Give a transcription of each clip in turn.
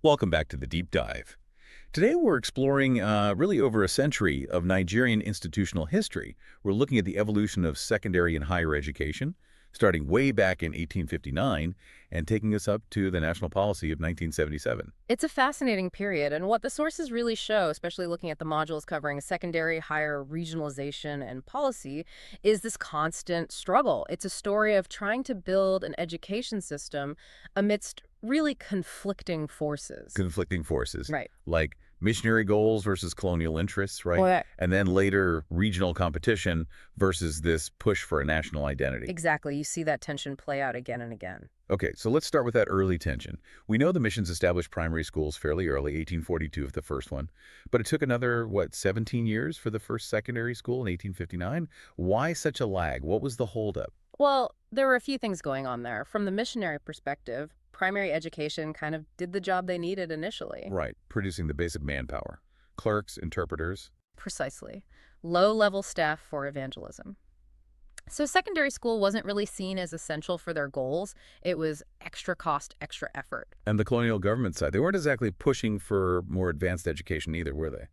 Welcome back to the Deep Dive. Today we're exploring really over a century of Nigerian institutional history. We're looking at the evolution of secondary and higher education, starting way back in 1859 and taking us up to the national policy of 1977. It's a fascinating period, and what the sources really show, especially looking at the modules covering secondary, higher regionalization, and policy, is this constant struggle. It's a story of trying to build an education system amidst really conflicting forces. Conflicting forces, Right. like missionary goals versus colonial interests, right? Well, And then later regional competition versus this push for a national identity. exactly. You see that tension play out again and again. Okay, so let's start with that early tension. We know the missions established primary schools fairly early, 1842 with the first one, but it took another, 17 years for the first secondary school in 1859? Why such a lag? What was the holdup? Well, there were a few things going on there. From the missionary perspective, primary education kind of did the job they needed initially. Right, producing the basic manpower. Clerks, interpreters. Precisely. Low-level staff for evangelism. So secondary school wasn't really seen as essential for their goals. It was extra cost, extra effort. And the colonial government side, they weren't exactly pushing for more advanced education either, were they?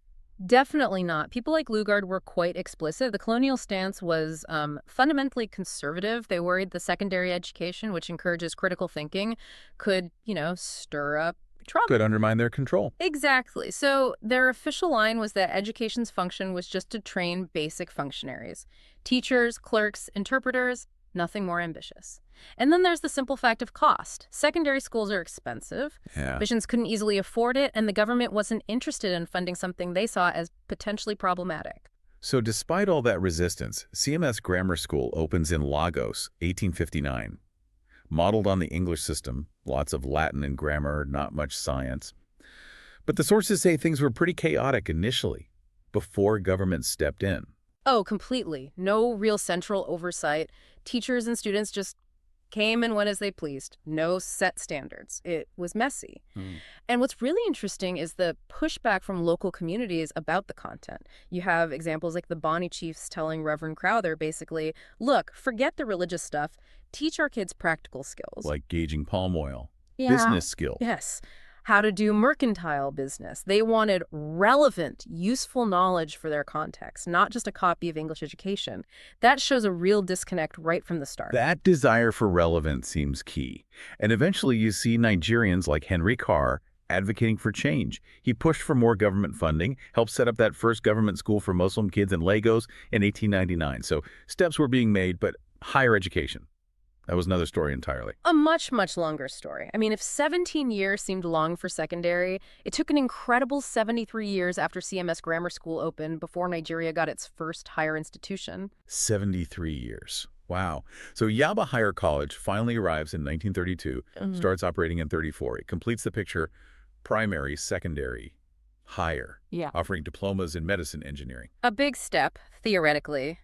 Definitely not. People like Lugard were quite explicit. The colonial stance was fundamentally conservative. They worried the secondary education, which encourages critical thinking, could, stir up trouble. Could undermine their control. Exactly. So their official line was that education's function was just to train basic functionaries. Teachers, clerks, interpreters, nothing more ambitious. And then there's the simple fact of cost. Secondary schools are expensive. Yeah. Missions couldn't easily afford it, and the government wasn't interested in funding something they saw as potentially problematic. So despite all that resistance, CMS Grammar School opens in Lagos, 1859. Modeled on the English system, lots of Latin and grammar, not much science. But the sources say things were pretty chaotic initially, before government stepped in. Oh, completely. No real central oversight. Teachers and students just came and went as they pleased. No set standards. It was messy. And what's really interesting is the pushback from local communities about the content. You have examples like the Bonnie Chiefs telling Reverend Crowther basically, look, forget the religious stuff. Teach our kids practical skills. Like gauging palm oil, Yeah. business skills. Yes. How to do mercantile business. They wanted relevant, useful knowledge for their context, not just a copy of English education. That shows a real disconnect right from the start. That desire for relevance seems key. And eventually you see Nigerians like Henry Carr advocating for change. He pushed for more government funding, helped set up that first government school for Muslim kids in Lagos in 1899. So steps were being made, but higher education. That was another story entirely. A much, much longer story. I mean, if 17 years seemed long for secondary, it took an incredible 73 years after CMS Grammar School opened before Nigeria got its first higher institution. 73 years. Wow. So Yaba Higher College finally arrives in 1932, starts operating in 34. It completes the picture: primary, secondary, higher, Yeah. offering diplomas in medicine engineering. A big step, theoretically,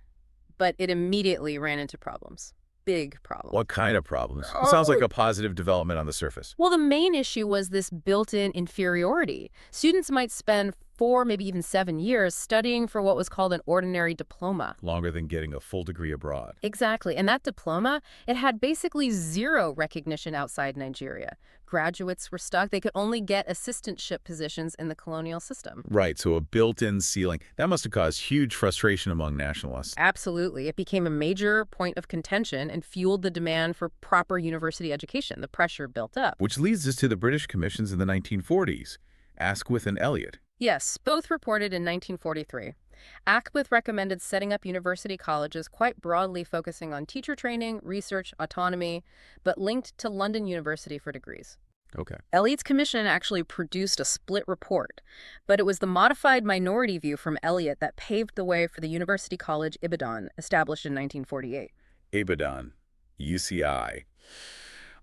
but it immediately ran into problems. Big problems. What kind of problems? It sounds like a positive development on the surface. Well, the main issue was this built-in inferiority. Students might spend 4, maybe even 7 years studying for what was called an ordinary diploma. Longer than getting a full degree abroad. Exactly. And that diploma, it had basically zero recognition outside Nigeria. Graduates were stuck. They could only get assistantship positions in the colonial system. Right, so a built-in ceiling. That must have caused huge frustration among nationalists. Absolutely. It became a major point of contention and fueled the demand for proper university education. The pressure built up. Which leads us to the British commissions in the 1940s. Asquith and Elliot. Yes, both reported in 1943. Asquith recommended setting up university colleges quite broadly focusing on teacher training, research, autonomy, but linked to London University for degrees. Okay. Eliot's commission actually produced a split report, but it was the modified minority view from Eliot that paved the way for the University College Ibadan, established in 1948. Ibadan, UCI.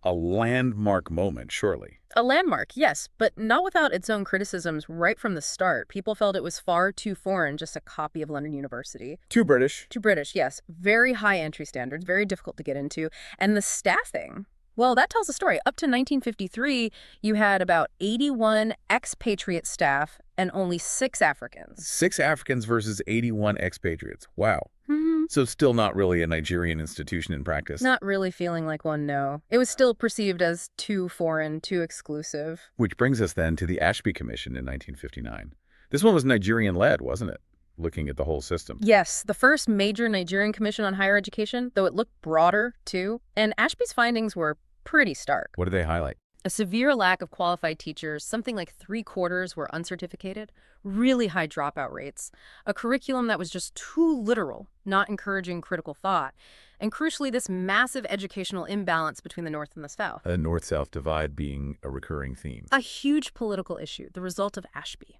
A landmark moment, surely. A landmark, yes, but not without its own criticisms right from the start. People felt it was far too foreign, just a copy of London University. Too British. Too British, yes. Very high entry standards, very difficult to get into. And the staffing, Well, that tells a story. Up to 1953, you had about 81 expatriate staff and only 6 Africans. 6 Africans versus 81 expatriates. Wow. Hmm. So still not really a Nigerian institution in practice. Not really feeling like one, no. It was still perceived as too foreign, too exclusive. Which brings us then to the Ashby Commission in 1959. This one was Nigerian-led, wasn't it? Looking at the whole system. Yes, the first major Nigerian commission on higher education, though it looked broader, too. And Ashby's findings were pretty stark. What did they highlight? A severe lack of qualified teachers, something like 3/4 were uncertificated, really high dropout rates, a curriculum that was just too literal, not encouraging critical thought, and crucially, this massive educational imbalance between the North and the South. A North-South divide being a recurring theme. A huge political issue, the result of Ashby.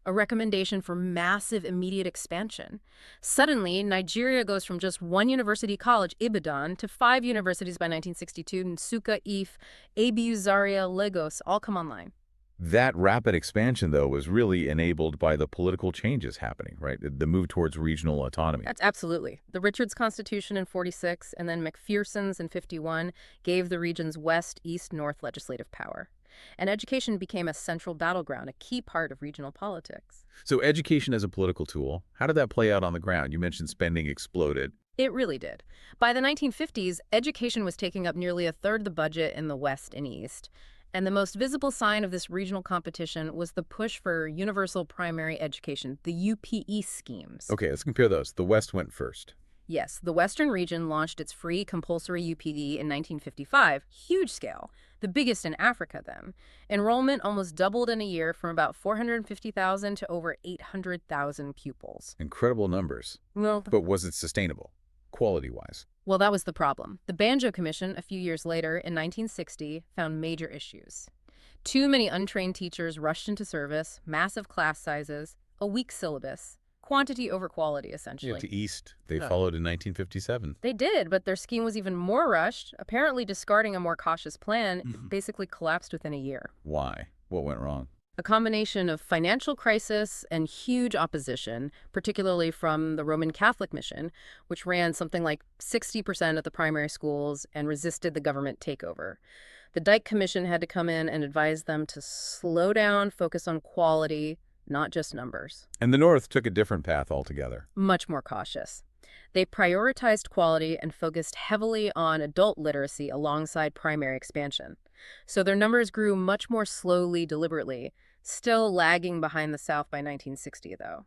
A recommendation for massive immediate expansion. Suddenly, Nigeria goes from just one university college, Ibadan, to 5 universities by 1962, Nsukka, Ife, ABU Zaria, Lagos, all come online. That rapid expansion, though, was really enabled by the political changes happening, right? The move towards regional autonomy. That's absolutely. The Richards Constitution in 46 and then McPherson's in 51 gave the region's west, east, north legislative power. And education became a central battleground, a key part of regional politics. So education as a political tool, how did that play out on the ground? You mentioned spending exploded. It really did. By the 1950s, education was taking up nearly a third of the budget in the West and East. And the most visible sign of this regional competition was the push for universal primary education, the UPE schemes. Okay, let's compare those. The West went first. Yes, the Western region launched its free compulsory UPE in 1955, huge scale, the biggest in Africa then. Enrollment almost doubled in a year from about 450,000 to over 800,000 pupils. Incredible numbers. Well, But was it sustainable, quality-wise? that was the problem. The Banjo Commission, a few years later, in 1960, found major issues. Too many untrained teachers rushed into service, massive class sizes, a weak syllabus. Quantity over quality, essentially. Yeah, to East, they followed in 1957. They did, but their scheme was even more rushed, apparently discarding a more cautious plan, basically collapsed within a year. Why? What went wrong? A combination of financial crisis and huge opposition, particularly from the Roman Catholic Mission, which ran something like 60% of the primary schools and resisted the government takeover. The Dyke Commission had to come in and advise them to slow down, focus on quality, not just numbers. And the North took a different path altogether. Much more cautious. They prioritized quality and focused heavily on adult literacy alongside primary expansion. So their numbers grew much more slowly, deliberately, still lagging behind the South by 1960, though.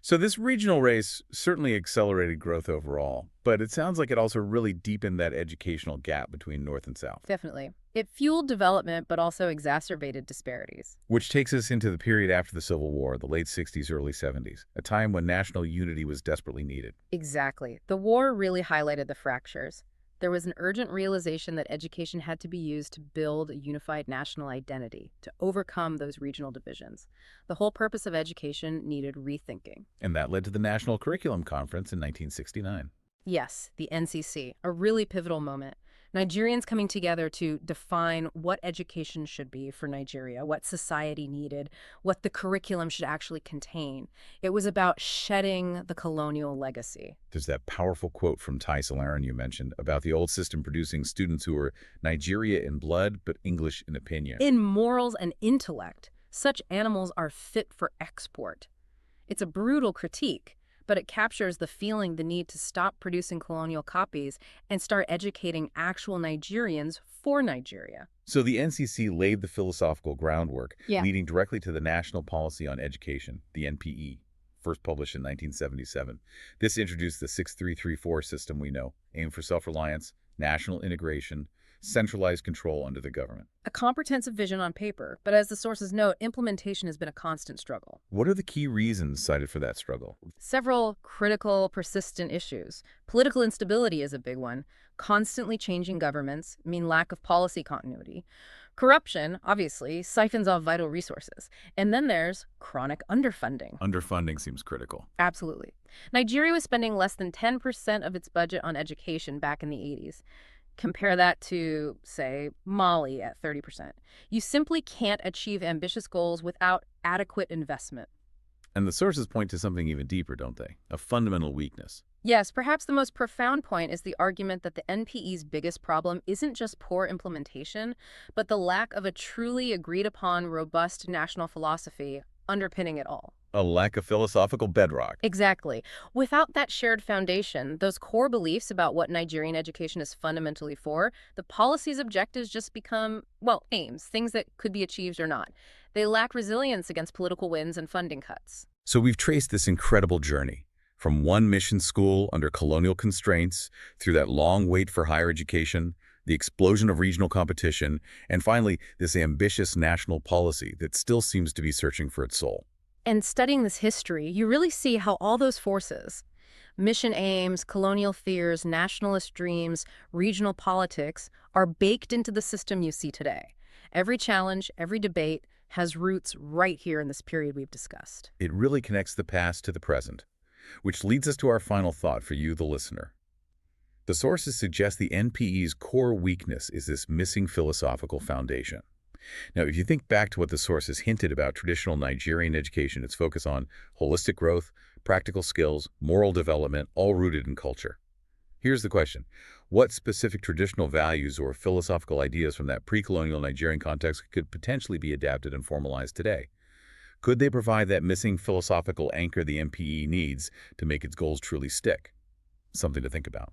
So this regional race certainly accelerated growth overall, but it sounds like it also really deepened that educational gap between North and South. Definitely. It fueled development, but also exacerbated disparities. Which takes us into the period after the Civil War, the late 60s, early 70s, a time when national unity was desperately needed. Exactly. The war really highlighted the fractures. There was an urgent realization that education had to be used to build a unified national identity, to overcome those regional divisions. The whole purpose of education needed rethinking. And that led to the National Curriculum Conference in 1969. Yes, the NCC, a really pivotal moment. Nigerians coming together to define what education should be for Nigeria, what society needed, what the curriculum should actually contain. It was about shedding the colonial legacy. There's that powerful quote from Ty Solarin you mentioned about the old system producing students who were Nigeria in blood, but English in opinion. In morals and intellect, such animals are fit for export. It's a brutal critique, but it captures the feeling, the need to stop producing colonial copies and start educating actual Nigerians for Nigeria. So the NCC laid the philosophical groundwork, Yeah. leading directly to the National Policy on Education, the NPE, first published in 1977. This introduced the 6334 system we know, aimed for self-reliance, national integration, centralized control under the government. A comprehensive vision on paper, but as the sources note, implementation has been a constant struggle. What are the key reasons cited for that struggle? Several critical, persistent issues. Political instability is a big one. Constantly changing governments mean lack of policy continuity. Corruption, obviously, siphons off vital resources. And then there's chronic underfunding. Underfunding seems critical. Absolutely. Nigeria was spending less than 10% of its budget on education back in the 80s. Compare that to, say, Mali at 30%. You simply can't achieve ambitious goals without adequate investment. And the sources point to something even deeper, don't they? A fundamental weakness. Yes, perhaps the most profound point is the argument that the NPE's biggest problem isn't just poor implementation, but the lack of a truly agreed upon, robust national philosophy underpinning it all. A lack of philosophical bedrock. Exactly. Without that shared foundation, those core beliefs about what Nigerian education is fundamentally for, the policy's objectives just become, well, aims, things that could be achieved or not. They lack resilience against political winds and funding cuts. So we've traced this incredible journey, from one mission school under colonial constraints, through that long wait for higher education, the explosion of regional competition, and finally, this ambitious national policy that still seems to be searching for its soul. And studying this history, you really see how all those forces, mission aims, colonial fears, nationalist dreams, regional politics, are baked into the system you see today. Every challenge, every debate has roots right here in this period we've discussed. It really connects the past to the present, which leads us to our final thought for you, the listener. The sources suggest the NPE's core weakness is this missing philosophical foundation. Now, if you think back to what the sources hinted about traditional Nigerian education, its focus on holistic growth, practical skills, moral development, all rooted in culture. Here's the question. What specific traditional values or philosophical ideas from that pre-colonial Nigerian context could potentially be adapted and formalized today? Could they provide that missing philosophical anchor the NPE needs to make its goals truly stick? Something to think about.